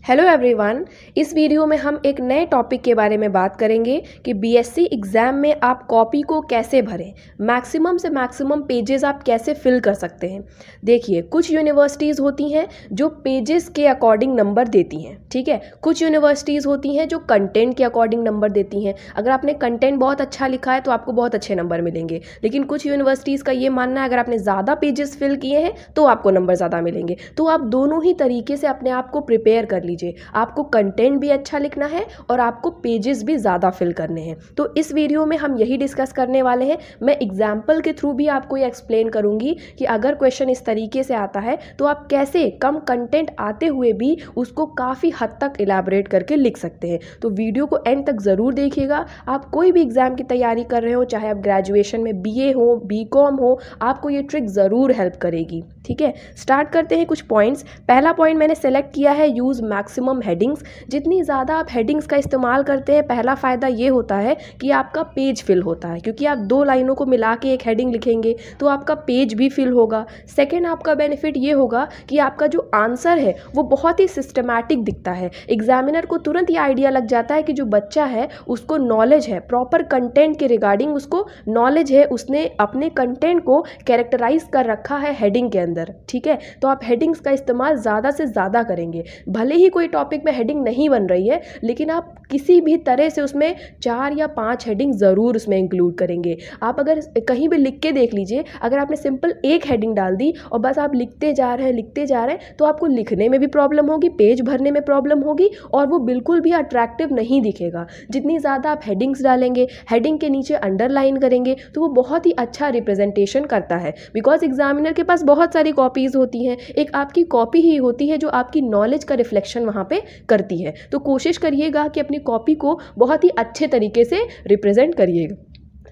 Hello everyone. इस video में हम एक नए टॉपिक के बारे में बात करेंगे कि बीएससी एग्ज़ाम में आप कॉपी को कैसे भरें, मैक्सिमम से मैक्सिमम पेजेस आप कैसे फिल कर सकते हैं। देखिए, कुछ यूनिवर्सिटीज़ होती हैं जो पेजेस के अकॉर्डिंग नंबर देती हैं, ठीक है। कुछ यूनिवर्सिटीज़ होती हैं जो कंटेंट के अकॉर्डिंग नंबर देती हैं। अगर आपने कंटेंट बहुत अच्छा लिखा है तो आपको बहुत अच्छे नंबर मिलेंगे, लेकिन कुछ यूनिवर्सिटीज़ का ये मानना है अगर आपने ज़्यादा पेजेस फिल किए हैं तो आपको नंबर ज़्यादा मिलेंगे। तो आप दोनों ही तरीके से अपने आप को प्रिपेयर कर लीजिए। आपको कंटेंट भी अच्छा लिखना है और आपको पेजेस भी ज़्यादा फिल करने हैं। तो इस वीडियो में हम यही डिस्कस करने वाले हैं। मैं एग्जाम्पल के थ्रू भी आपको ये एक्सप्लेन करूंगी कि अगर क्वेश्चन इस तरीके से आता है तो आप कैसे कम कंटेंट आते हुए भी उसको काफ़ी हद तक इलैबोरेट करके लिख सकते हैं। तो वीडियो को एंड तक ज़रूर देखिएगा। आप कोई भी एग्ज़ाम की तैयारी कर रहे हो, चाहे आप ग्रेजुएशन में बीए हो, बीकॉम हो, आपको ये ट्रिक ज़रूर हेल्प करेगी, ठीक है। स्टार्ट करते हैं कुछ पॉइंट्स। पहला पॉइंट मैंने सेलेक्ट किया है, यूज़ मैक्सिमम हेडिंग्स। जितनी ज़्यादा आप हेडिंग्स का इस्तेमाल करते हैं, पहला फ़ायदा ये होता है कि आपका पेज फिल होता है, क्योंकि आप दो लाइनों को मिला के एक हेडिंग लिखेंगे तो आपका पेज भी फिल होगा। सेकेंड, आपका बेनिफिट ये होगा कि आपका जो आंसर है वो बहुत ही सिस्टमैटिक दिखता है। एग्जामिनर को तुरंत ये आइडिया लग जाता है कि जो बच्चा है उसको नॉलेज है, प्रॉपर कंटेंट के रिगार्डिंग उसको नॉलेज है, उसने अपने कंटेंट को कैरेक्टराइज कर रखा है हेडिंग के अंदर, ठीक है। तो आप हेडिंग्स का इस्तेमाल ज़्यादा से ज़्यादा करेंगे। भले ही कोई टॉपिक में हेडिंग नहीं बन रही है, लेकिन आप किसी भी तरह से उसमें 4 या 5 हेडिंग ज़रूर उसमें इंक्लूड करेंगे। आप अगर कहीं भी लिख के देख लीजिए, अगर आपने सिंपल एक हेडिंग डाल दी और बस आप लिखते जा रहे हैं तो आपको लिखने में भी प्रॉब्लम होगी, पेज भरने में प्रॉब्लम होगी और वो बिल्कुल भी अट्रैक्टिव नहीं दिखेगा। जितनी ज़्यादा आप हेडिंग्स डालेंगे, हेडिंग के नीचे अंडरलाइन करेंगे, तो वो बहुत ही अच्छा रिप्रेजेंटेशन करता है। बिकॉज एग्जामिनर के पास बहुत सारी कॉपीज़ होती हैं, एक आपकी कॉपी ही होती है जो आपकी नॉलेज का रिफ्लेक्शन वहाँ पे करती है। तो कोशिश करिएगा कि अपनी कॉपी को बहुत ही अच्छे तरीके से रिप्रेजेंट करिएगा।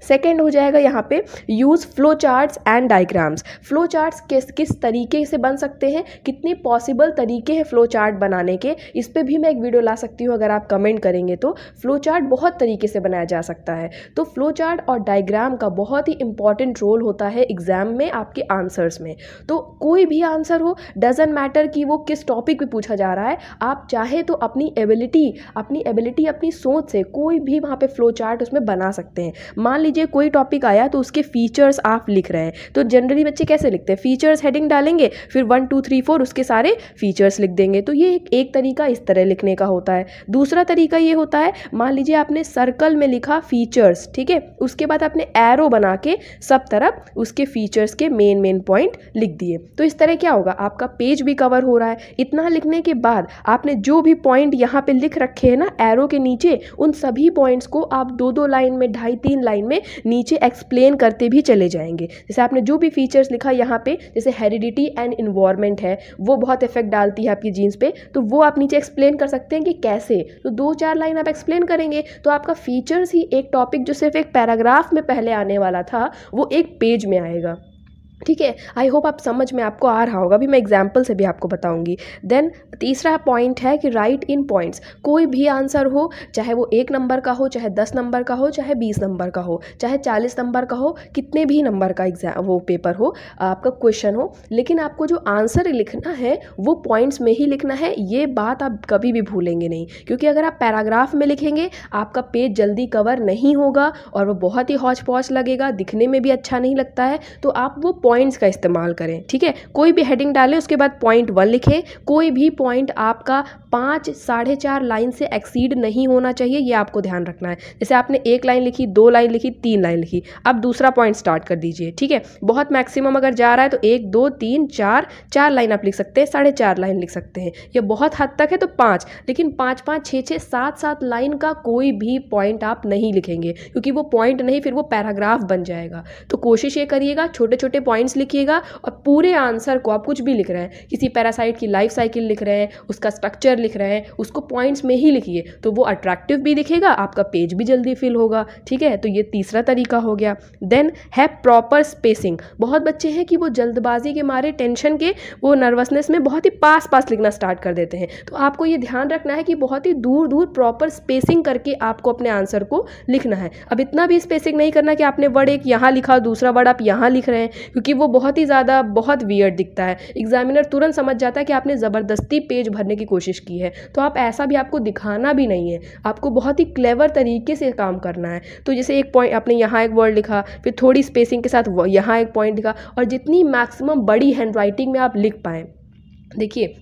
सेकेंड हो जाएगा यहाँ पे, use flow charts and diagrams. Flow charts किस तरीके से बन सकते हैं, कितने पॉसिबल तरीके हैं फ्लो चार्ट बनाने के, इस पे भी मैं एक वीडियो ला सकती हूँ अगर आप कमेंट करेंगे तो। फ्लो चार्ट बहुत तरीके से बनाया जा सकता है। तो फ्लो चार्ट और डायग्राम का बहुत ही इंपॉर्टेंट रोल होता है एग्जाम में आपके आंसर्स में। तो कोई भी आंसर हो, डजेंट मैटर कि वो किस टॉपिक पे पूछा जा रहा है, आप चाहे तो अपनी एबिलिटी अपनी सोच से कोई भी वहाँ पे फ्लो चार्ट उसमें बना सकते हैं। मान लीजिए कोई टॉपिक आया तो उसके फीचर्स आप लिख रहे हैं, तो जनरली बच्चे कैसे लिखते हैं, फीचर्स हेडिंग डालेंगे, फिर 1 2 3 4 उसके सारे फीचर्स लिख देंगे। तो ये एक तरीका इस तरह लिखने का होता है। दूसरा तरीका ये होता है, मान लीजिए आपने सर्कल में लिखा फीचर्स, ठीक है, उसके बाद आपने एरो बना के सब तरफ उसके फीचर्स के मेन पॉइंट लिख दिए। तो इस तरह क्या होगा, आपका पेज भी कवर हो रहा है। इतना लिखने के बाद आपने जो भी पॉइंट यहाँ पे लिख रखे हैं ना एरो के नीचे, उन सभी पॉइंट्स को आप 2-2 लाइन में, 2.5-3 लाइन में नीचे एक्सप्लेन करते भी चले जाएंगे। जैसे आपने जो भी फीचर्स लिखा यहाँ पे, जैसे हेरिडिटी एंड इन्वायरमेंट है, वो बहुत इफेक्ट डालती है आपकी जीन्स पे, तो वो आप नीचे एक्सप्लेन कर सकते हैं कि कैसे। तो 2-4 लाइन आप एक्सप्लेन करेंगे तो आपका फीचर्स ही एक टॉपिक जो सिर्फ एक पैराग्राफ में पहले आने वाला था वो एक पेज में आएगा, ठीक है। आई होप आप समझ में आपको आ रहा होगा, अभी मैं एग्जाम्पल से भी आपको बताऊंगी। देन तीसरा पॉइंट है कि राइट इन पॉइंट्स। कोई भी आंसर हो, चाहे वो 1 नंबर का हो, चाहे 10 नंबर का हो, चाहे 20 नंबर का हो, चाहे 40 नंबर का हो, कितने भी नंबर का एग्जाम वो पेपर हो, आपका क्वेश्चन हो, लेकिन आपको जो आंसर लिखना है वो पॉइंट्स में ही लिखना है। ये बात आप कभी भी भूलेंगे नहीं, क्योंकि अगर आप पैराग्राफ में लिखेंगे आपका पेज जल्दी कवर नहीं होगा और वो बहुत ही हौच पौच लगेगा, दिखने में भी अच्छा नहीं लगता है। तो आप वो पॉइंट्स का इस्तेमाल करें, ठीक है। कोई भी हेडिंग डालें, उसके बाद पॉइंट 1 लिखें। कोई भी पॉइंट आपका 5 साढ़े 4 लाइन से एक्सीड नहीं होना चाहिए, ये आपको ध्यान रखना है। जैसे आपने 1 लाइन लिखी, 2 लाइन लिखी, 3 लाइन लिखी, अब दूसरा पॉइंट स्टार्ट कर दीजिए, ठीक है। बहुत मैक्सिमम अगर जा रहा है तो 1 2 3 4 लाइन आप लिख सकते हैं, 4.5 लाइन लिख सकते हैं। ये बहुत हद तक है तो 5, लेकिन 5 6 7 लाइन का कोई भी पॉइंट आप नहीं लिखेंगे, क्योंकि वो पॉइंट नहीं, फिर वो पैराग्राफ बन जाएगा। तो कोशिश ये करिएगा, छोटे छोटे पॉइंट्स लिखिएगा और पूरे आंसर को आप कुछ भी लिख रहे हैं, किसी पैरासाइट की लाइफ साइकिल लिख रहे हैं, उसका स्ट्रक्चर लिख रहे हैं, उसको पॉइंट्स में ही लिखिए, तो वो अट्रैक्टिव भी दिखेगा, आपका पेज भी जल्दी फिल होगा, ठीक है। तो ये तीसरा तरीका हो गया। देन है प्रॉपर स्पेसिंग। बहुत बच्चे हैं कि वो जल्दबाजी के मारे, टेंशन के, वो नर्वसनेस में बहुत ही पास लिखना स्टार्ट कर देते हैं। तो आपको ये ध्यान रखना है कि बहुत ही दूर प्रॉपर स्पेसिंग करके आपको अपने आंसर को लिखना है। अब इतना भी स्पेसिंग नहीं करना कि आपने वर्ड एक यहाँ लिखा, दूसरा वर्ड आप यहाँ लिख रहे हैं, क्योंकि कि वो बहुत ही ज़्यादा बहुत वियर्ड दिखता है। एग्जामिनर तुरंत समझ जाता है कि आपने ज़बरदस्ती पेज भरने की कोशिश की है। तो आप ऐसा भी आपको दिखाना भी नहीं है, आपको बहुत ही क्लेवर तरीके से काम करना है। तो जैसे एक पॉइंट आपने यहाँ एक वर्ड लिखा, फिर थोड़ी स्पेसिंग के साथ यहाँ एक पॉइंट लिखा, और जितनी मैक्सिमम बड़ी हैंडराइटिंग में आप लिख पाएँ। देखिए,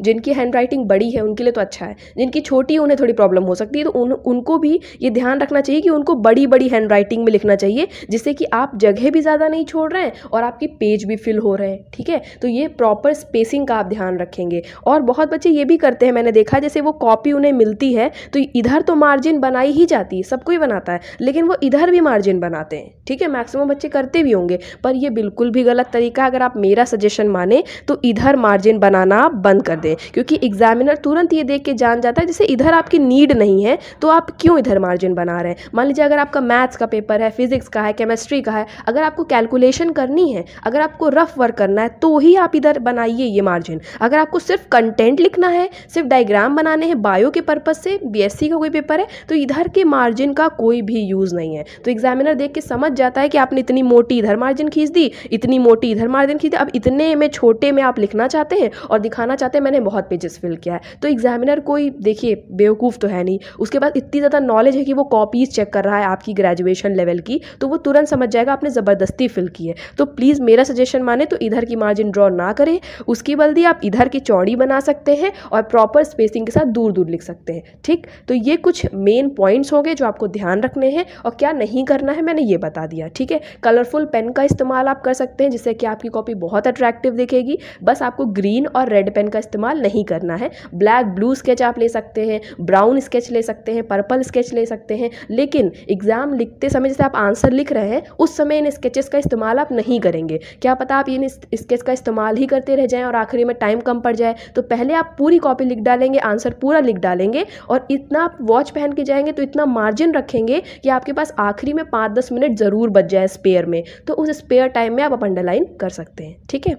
जिनकी हैंडराइटिंग बड़ी है उनके लिए तो अच्छा है, जिनकी छोटी है उन्हें थोड़ी प्रॉब्लम हो सकती है। तो उनको भी ये ध्यान रखना चाहिए कि उनको बड़ी बड़ी हैंडराइटिंग में लिखना चाहिए, जिससे कि आप जगह भी ज़्यादा नहीं छोड़ रहे हैं और आपकी पेज भी फिल हो रहे हैं। ठीक है, तो ये प्रॉपर स्पेसिंग का आप ध्यान रखेंगे। और बहुत बच्चे ये भी करते हैं, मैंने देखा, जैसे वो कॉपी उन्हें मिलती है तो इधर तो मार्जिन बनाई ही जाती है, सब कोई बनाता है, लेकिन वो इधर भी मार्जिन बनाते हैं। ठीक है, मैक्सिमम बच्चे करते भी होंगे, पर ये बिल्कुल भी गलत तरीका है। अगर आप मेरा सजेशन माने तो इधर मार्जिन बनाना आप बंद कर दें, क्योंकि एग्जामिनर तुरंत ये देख के जान जाता है जैसे इधर आपकी नीड नहीं है तो आप क्यों इधर मार्जिन बना रहे हैं। मान लीजिए अगर आपका मैथ्स का पेपर है, फिजिक्स का है, केमिस्ट्री का है, अगर आपको कैलकुलेशन करनी है, अगर आपको रफ वर्क करना है तो ही आप इधर बनाइए ये मार्जिन। अगर आपको सिर्फ कंटेंट लिखना है, सिर्फ डायग्राम बनाने हैं बायो के पर्पज से, बीएससी का कोई पेपर है, तो इधर के मार्जिन का कोई भी यूज़ नहीं है। तो एग्जामिनर देख के समझ जाता है कि आपने इतनी मोटी इधर मार्जिन खींच दी, इतनी मोटी इधर मार्जिन खींच दी, अब इतने में छोटे में आप लिखना चाहते हैं और दिखाना चाहते हैं मैंने बहुत पेजेस फिल किया है। तो एग्जामिनर कोई देखिए बेवकूफ़ तो है नहीं, उसके पास इतनी ज़्यादा नॉलेज है कि वो कॉपीज़ चेक कर रहा है आपकी ग्रेजुएशन लेवल की, तो वो तुरंत समझ जाएगा आपने ज़बरदस्ती फिल की है। तो प्लीज़ मेरा सजेशन माने तो इधर की मार्जिन ड्रॉ ना करें, उसकी बल्कि आप इधर की चौड़ी बना सकते हैं और प्रॉपर स्पेसिंग के साथ दूर दूर लिख सकते हैं। ठीक, तो ये कुछ मेन पॉइंट्स होंगे जो आपको ध्यान रखने हैं, और क्या नहीं करना है मैंने ये बता दिया। ठीक है, कलरफुल पेन का इस्तेमाल आप कर सकते हैं जिससे कि आपकी कॉपी बहुत अट्रैक्टिव दिखेगी। बस आपको ग्रीन और रेड पेन का इस्तेमाल नहीं करना है। ब्लैक ब्लू स्केच आप ले सकते हैं, ब्राउन स्केच ले सकते हैं, पर्पल स्केच ले सकते हैं, लेकिन एग्जाम लिखते समय जैसे आप आंसर लिख रहे हैं उस समय इन स्केचेस का इस्तेमाल आप नहीं करेंगे। क्या पता आप इन स्केच का इस्तेमाल ही करते रह जाएं और आखिरी में टाइम कम पड़ जाए। तो पहले आप पूरी कॉपी लिख डालेंगे, आंसर पूरा लिख डालेंगे, और इतना आप वॉच पहन के जाएंगे तो इतना मार्जिन रखेंगे कि आपके पास आखिरी में 5-10 मिनट ज़रूर बच जाए स्पेयर में। तो उस स्पेयर टाइम में आप अंडरलाइन कर सकते हैं। ठीक है,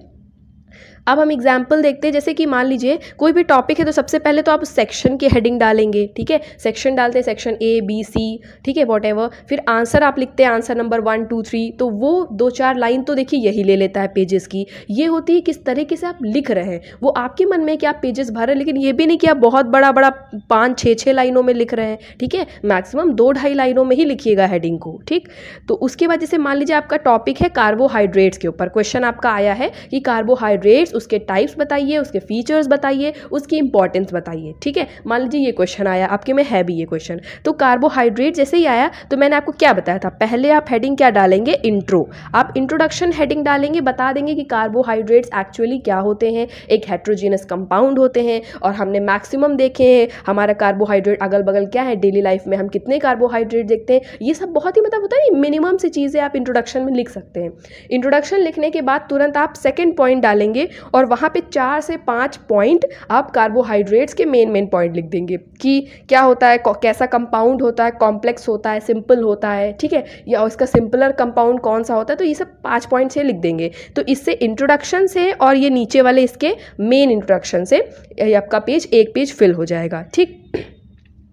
अब हम एग्जाम्पल देखते हैं। जैसे कि मान लीजिए कोई भी टॉपिक है तो सबसे पहले तो आप सेक्शन की हेडिंग डालेंगे। ठीक है, सेक्शन डालते हैं, सेक्शन ए बी सी, ठीक है, वॉटएवर। फिर आंसर आप लिखते हैं, आंसर नंबर 1 2 3, तो वो 2-4 लाइन तो देखिए यही ले लेता है पेजेस की। ये होती है किस तरीके से आप लिख रहे हैं, वो आपके मन में कि आप पेजेस भर रहे हैं, लेकिन ये भी नहीं कि आप बहुत बड़ा बड़ा 5-6 लाइनों में लिख रहे हैं। ठीक है, मैक्सिमम 2-2.5 लाइनों में ही लिखिएगा हेडिंग को। ठीक, तो उसके बाद जैसे मान लीजिए आपका टॉपिक है कार्बोहाइड्रेट्स के ऊपर, क्वेश्चन आपका आया है कि कार्बोहाइड्रेट्स, उसके टाइप्स बताइए, उसके फीचर्स बताइए, उसकी इंपॉर्टेंस बताइए। ठीक है, मान लीजिए ये क्वेश्चन आया आपके में, है भी ये क्वेश्चन। तो कार्बोहाइड्रेट जैसे ही आया तो मैंने आपको क्या बताया था, पहले आप हेडिंग क्या डालेंगे, इंट्रो। आप इंट्रोडक्शन हेडिंग डालेंगे, बता देंगे कि कार्बोहाइड्रेट्स एक्चुअली क्या होते हैं, एक हेट्रोजीनस कंपाउंड होते हैं और हमने मैक्सिमम देखे हैं हमारा कार्बोहाइड्रेट अगल बगल क्या है, डेली लाइफ में हम कितने कार्बोहाइड्रेट देखते हैं। ये सब बहुत ही मतलब होता है मिनिमम सी चीज़ें आप इंट्रोडक्शन में लिख सकते हैं। इंट्रोडक्शन लिखने के बाद तुरंत आप सेकेंड पॉइंट डालेंगे और वहाँ पे 4 से 5 पॉइंट आप कार्बोहाइड्रेट्स के मेन पॉइंट लिख देंगे कि क्या होता है, कैसा कंपाउंड होता है, कॉम्प्लेक्स होता है, सिंपल होता है। ठीक है, या उसका सिंपलर कंपाउंड कौन सा होता है, तो ये सब 5 पॉइंट से लिख देंगे। तो इससे इंट्रोडक्शन से और ये नीचे वाले इसके मेन इंट्रोडक्शन से आपका पेज एक पेज फिल हो जाएगा। ठीक,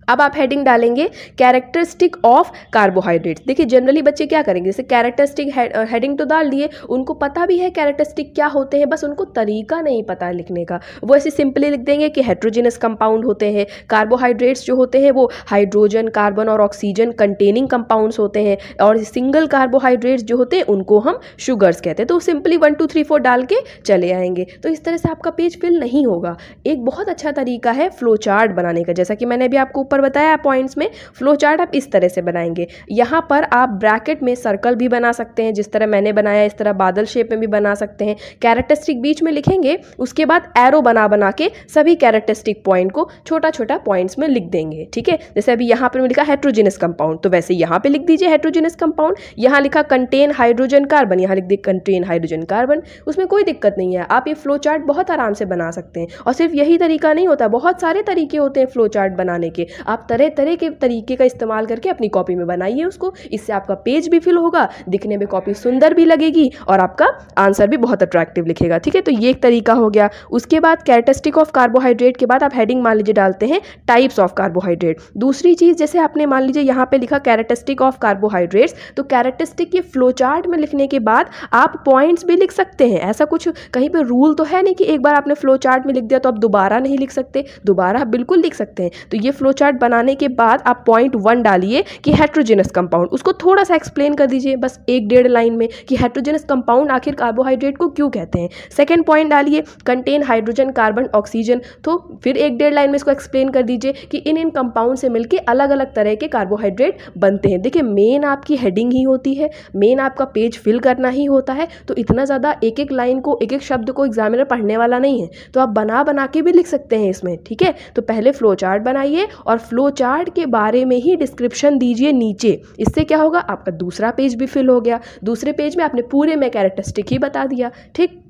अब आप हेडिंग डालेंगे कैरेक्टरिस्टिक ऑफ कार्बोहाइड्रेट्स। देखिए जनरली बच्चे क्या करेंगे, जैसे कैरेक्टरिस्टिक हेडिंग तो डाल दिए, उनको पता भी है कैरेक्टरिस्टिक क्या होते हैं, बस उनको तरीका नहीं पता है लिखने का। वो ऐसे सिंपली लिख देंगे कि हेट्रोजीनस कंपाउंड होते हैं। कार्बोहाइड्रेट्स जो होते हैं वो हाइड्रोजन, कार्बन और ऑक्सीजन कंटेनिंग कंपाउंड्स होते हैं, और सिंगल कार्बोहाइड्रेट्स जो होते हैं उनको हम शुगर्स कहते हैं। तो सिंपली 1 2 3 4 डाल के चले आएंगे। तो इस तरह से आपका पेज फिल नहीं होगा। एक बहुत अच्छा तरीका है फ्लो चार्ट बनाने का, जैसा कि मैंने अभी आपको बताया पॉइंट्स में। फ्लो चार्ट आप इस तरह से बनाएंगे, यहाँ पर आप ब्रैकेट में सर्कल भी बना सकते हैं जिस तरह मैंने बनाया, इस तरह बादल शेप में भी बना सकते हैं। कैरेक्टरिस्टिक बीच में लिखेंगे, उसके बाद एरो बना के सभी कैरेक्टरिस्टिक पॉइंट को छोटा छोटा पॉइंट्स में लिख देंगे। ठीक है, जैसे अभी यहाँ पर लिखा हेट्रोजीनस कंपाउंड, तो वैसे यहाँ पे लिख दीजिए हेट्रोजीनस कंपाउंड। यहाँ लिखा कंटेन हाइड्रोजन कार्बन, यहाँ लिख दीजिए कंटेन हाइड्रोजन कार्बन। उसमें कोई दिक्कत नहीं है, आप ये फ्लो चार्ट बहुत आराम से बना सकते हैं। और सिर्फ यही तरीका नहीं होता, बहुत सारे तरीके होते हैं फ्लो चार्ट बनाने के। आप तरह तरह के तरीके का इस्तेमाल करके अपनी कॉपी में बनाइए उसको। इससे आपका पेज भी फिल होगा, दिखने में कॉपी सुंदर भी लगेगी और आपका आंसर भी बहुत अट्रैक्टिव लिखेगा। ठीक है, तो ये एक तरीका हो गया। उसके बाद कैरेक्टरिस्टिक ऑफ कार्बोहाइड्रेट के बाद आप हेडिंग मान लीजिए डालते हैं टाइप्स ऑफ कार्बोहाइड्रेट। दूसरी चीज़, जैसे आपने मान लीजिए यहाँ पे लिखा कैरेक्टरिस्टिक ऑफ कार्बोहाइड्रेट्स, तो कैरेक्टरिस्टिक के फ्लो चार्ट में लिखने के बाद आप पॉइंट्स भी लिख सकते हैं। ऐसा कुछ कहीं पे रूल तो है नहीं कि एक बार आपने फ्लो चार्ट में लिख दिया तो आप दोबारा नहीं लिख सकते, दोबारा आप बिल्कुल लिख सकते हैं। तो ये फ्लो चार्ट बनाने के बाद आप पॉइंट 1 डालिए कि हेट्रोजेनस कंपाउंड, उसको थोड़ा सा एक्सप्लेन कर दीजिए बस 1-1.5 लाइन में कि हेट्रोजेनस कंपाउंड आखिर कार्बोहाइड्रेट को क्यों कहते हैं। सेकंड पॉइंट डालिए कंटेन हाइड्रोजन कार्बन ऑक्सीजन, तो फिर 1-1.5 लाइन में इसको एक्सप्लेन कर दीजिए कि इन कंपाउंड से मिलकर अलग अलग तरह के कार्बोहाइड्रेट बनते हैं। देखिए मेन आपकी हेडिंग ही होती है, मेन आपका पेज फिल करना ही होता है, तो इतना ज़्यादा एक एक लाइन को एक एक शब्द को एग्जामिनर पढ़ने वाला नहीं है, तो आप बना बना के भी लिख सकते हैं इसमें। ठीक है, तो पहले फ्लो चार्ट बनाइए और फ्लो चार्ट के बारे में ही डिस्क्रिप्शन दीजिए नीचे। इससे क्या होगा, आपका दूसरा पेज भी फिल हो गया। दूसरे पेज में आपने पूरे में कैरेक्टरिस्टिक ही बता दिया। ठीक,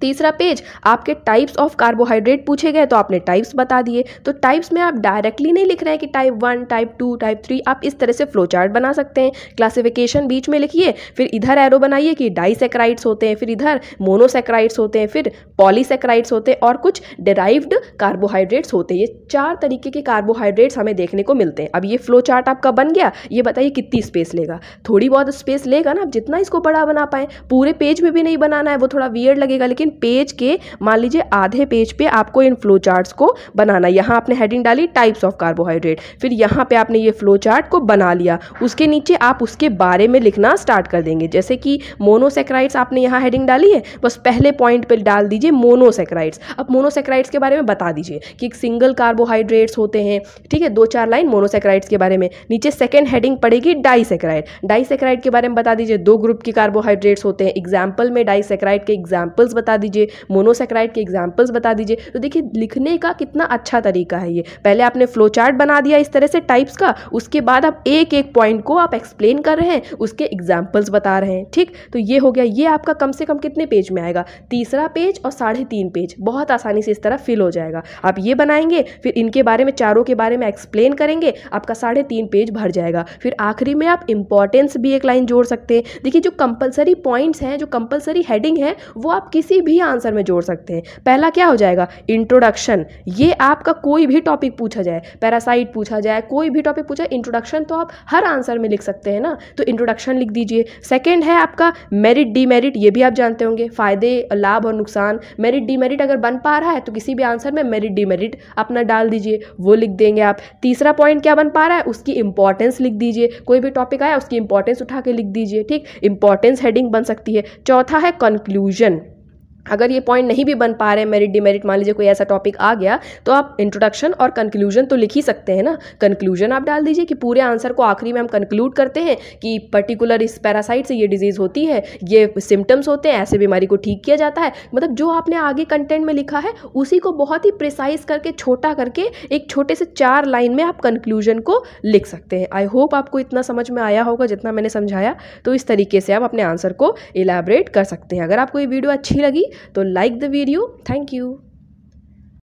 तीसरा पेज आपके टाइप्स ऑफ कार्बोहाइड्रेट पूछे गए तो आपने टाइप्स बता दिए। तो टाइप्स में आप डायरेक्टली नहीं लिख रहे हैं कि टाइप 1, टाइप 2, टाइप 3, आप इस तरह से फ्लो चार्ट बना सकते हैं। क्लासिफिकेशन बीच में लिखिए, फिर इधर एरो बनाइए कि डाइसैकेराइड्स होते हैं, फिर इधर मोनोसैकेराइड्स होते हैं, फिर पॉलीसैकेराइड्स होते हैं और कुछ डेराइव्ड कार्बोहाइड्रेट्स होते हैं। ये 4 तरीके के कार्बोहाइड्रेट्स हमें देखने को मिलते हैं। अब ये फ्लो चार्ट आपका बन गया, ये बताइए कितनी स्पेस लेगा। थोड़ी बहुत स्पेस लेगा ना, आप जितना इसको बड़ा बना पाए। पूरे पेज में भी नहीं बनाना है, वो थोड़ा वियर्ड लगेगा, लेकिन पेज के मान लीजिए आधे पेज पे आपको इन फ्लो चार्ट्स को बनाना। यहाँ आपने हेडिंग डाली टाइप्स ऑफ कार्बोहाइड्रेट, फिर यहाँ पे आपने ये फ्लो चार्ट को बना लिया, उसके नीचे आप उसके बारे में लिखना स्टार्ट कर देंगे। जैसे कि मोनोसैकेराइड्स आपने यहाँ हेडिंग डाली है, बस पहले पॉइंट पे डाल दीजिए मोनोसैकेराइड्स। अब मोनोसैकेराइड्स के बारे में बता दीजिए कि एक सिंगल कार्बोहाइड्रेट्स होते हैं। ठीक है, 2-4 लाइन मोनोसैकेराइड्स के बारे में। नीचे सेकेंड हेडिंग पड़ेगी डाइसैकेराइड, डाइसैकेराइड के बारे में बता दीजिए 2 ग्रुप के कार्बोहाइड्रेट्स होते हैं। एग्जाम्पल में डाइसैकेराइड के एग्जाम्पल्स बता दीजिए, मोनोसैकेराइड के एग्जाम्पल्स बता दीजिए। तो देखिए लिखने का कितना अच्छा तरीका है ये। पहले आपने फ्लो चार्ट बना दिया इस तरह से टाइप्स का, उसके बाद आप एक एक पॉइंट को आप एक्सप्लेन कर रहे हैं, उसके एग्जाम्पल्स बता रहे हैं। ठीक, तो ये हो गया। ये आपका कम से कम कितने पेज में आएगा, तीसरा पेज और 3.5 पेज, बहुत आसानी से इस तरह फिल हो जाएगा। आप ये बनाएंगे, फिर इनके बारे में चारों के बारे में एक्सप्लेन करेंगे, आपका 3.5 पेज भर जाएगा। फिर आखिरी में आप इंपॉर्टेंस भी एक लाइन जोड़ सकते हैं। देखिए जो कंपलसरी पॉइंट्स हैं, जो कंपलसरी हेडिंग है, वो आप किसी भी आंसर में जोड़ सकते हैं। पहला क्या हो जाएगा, इंट्रोडक्शन। ये आपका कोई भी टॉपिक पूछा जाए, पैरासाइट पूछा जाए, कोई भी टॉपिक पूछा, इंट्रोडक्शन तो आप हर आंसर में लिख सकते हैं ना, तो इंट्रोडक्शन लिख दीजिए। सेकंड है आपका मेरिट डीमेरिट, ये भी आप जानते होंगे, फायदे लाभ और नुकसान। मेरिट डीमेरिट अगर बन पा रहा है तो किसी भी आंसर में मेरिट डीमेरिट अपना डाल दीजिए, वो लिख देंगे आप। तीसरा पॉइंट क्या बन पा रहा है, उसकी इंपॉर्टेंस लिख दीजिए, कोई भी टॉपिक आया उसकी इंपॉर्टेंस उठा के लिख दीजिए। ठीक, इंपॉर्टेंस हेडिंग बन सकती है। चौथा है कंक्लूजन। अगर ये पॉइंट नहीं भी बन पा रहे हैं, मेरिट डिमेरिट, मान लीजिए कोई ऐसा टॉपिक आ गया, तो आप इंट्रोडक्शन और कंक्लूजन तो लिख ही सकते हैं ना। कंक्लूजन आप डाल दीजिए कि पूरे आंसर को आखिरी में हम कंक्लूड करते हैं कि पर्टिकुलर इस पैरासाइट से ये डिजीज़ होती है, ये सिम्टम्स होते हैं, ऐसे बीमारी को ठीक किया जाता है। मतलब जो आपने आगे कंटेंट में लिखा है उसी को बहुत ही प्रिसाइज करके, छोटा करके, एक छोटे से 4 लाइन में आप कंक्लूजन को लिख सकते हैं। आई होप आपको इतना समझ में आया होगा जितना मैंने समझाया। तो इस तरीके से आप अपने आंसर को इलैबोरेट कर सकते हैं। अगर आपको ये वीडियो अच्छी लगी तो like the video. Thank you.